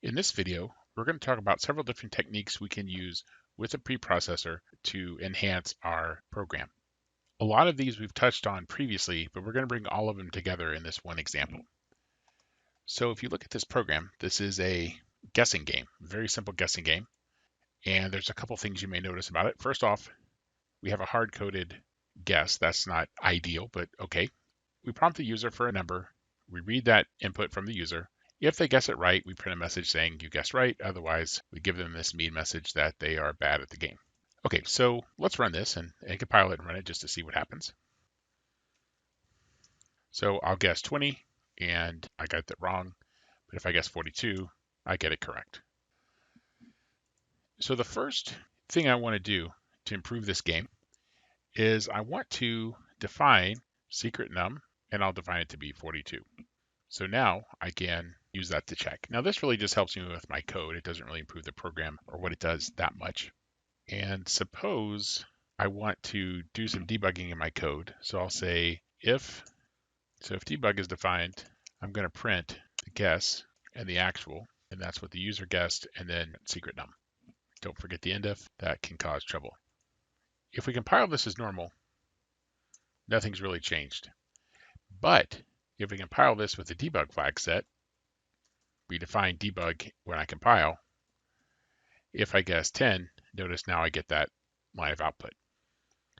In this video, we're going to talk about several different techniques we can use with a preprocessor to enhance our program. A lot of these we've touched on previously, but we're going to bring all of them together in this one example. So if you look at this program, this is a guessing game, very simple guessing game. And there's a couple things you may notice about it. First off, we have a hard-coded guess. That's not ideal, but okay. We prompt the user for a number. We read that input from the user. If they guess it right, we print a message saying you guessed right. Otherwise, we give them this mean message that they are bad at the game. Okay, so let's run this and compile it and run it just to see what happens. So I'll guess 20 and I got that wrong. But if I guess 42, I get it correct. So the first thing I want to do to improve this game is I want to define secret num, and I'll define it to be 42. So now I can use that to check. Now this really just helps me with my code. It doesn't really improve the program or what it does that much. And suppose I want to do some debugging in my code. So I'll say if debug is defined, I'm going to print the guess and the actual, and that's what the user guessed, and then secret num. Don't forget the end if, that can cause trouble. If we compile this as normal, nothing's really changed. But if we compile this with the debug flag set, we define debug when I compile. If I guess 10, notice now I get that line of output.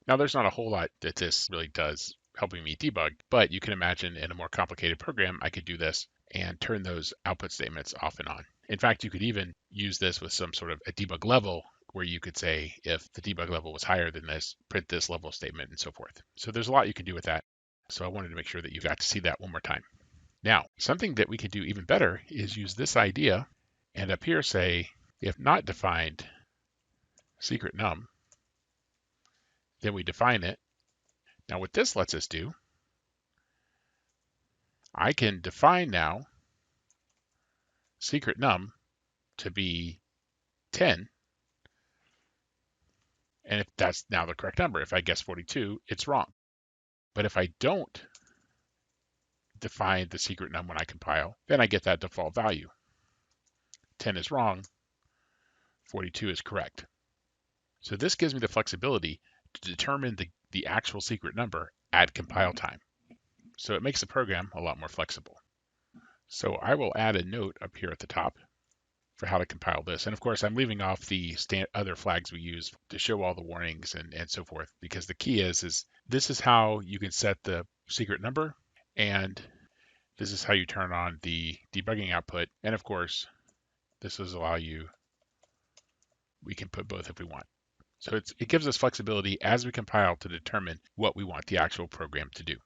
Now there's not a whole lot that this really does helping me debug, but you can imagine in a more complicated program, I could do this and turn those output statements off and on. In fact, you could even use this with some sort of a debug level where you could say if the debug level was higher than this, print this level statement and so forth. So there's a lot you can do with that. So I wanted to make sure that you got to see that one more time. Now, something that we could do even better is use this idea and up here say, if not defined secret num, then we define it. Now what this lets us do, I can define now secret num to be 10. And if that's now the correct number, if I guess 42, it's wrong. But if I don't define the secret num when I compile, then I get that default value. 10 is wrong, 42 is correct. So this gives me the flexibility to determine the actual secret number at compile time. So it makes the program a lot more flexible. So I will add a note up here at the top for how to compile this. And of course, I'm leaving off the other flags we use to show all the warnings and so forth, because the key is this is how you can set the secret number, and this is how you turn on the debugging output. And of course, this does allow you, we can put both if we want. So it gives us flexibility as we compile to determine what we want the actual program to do.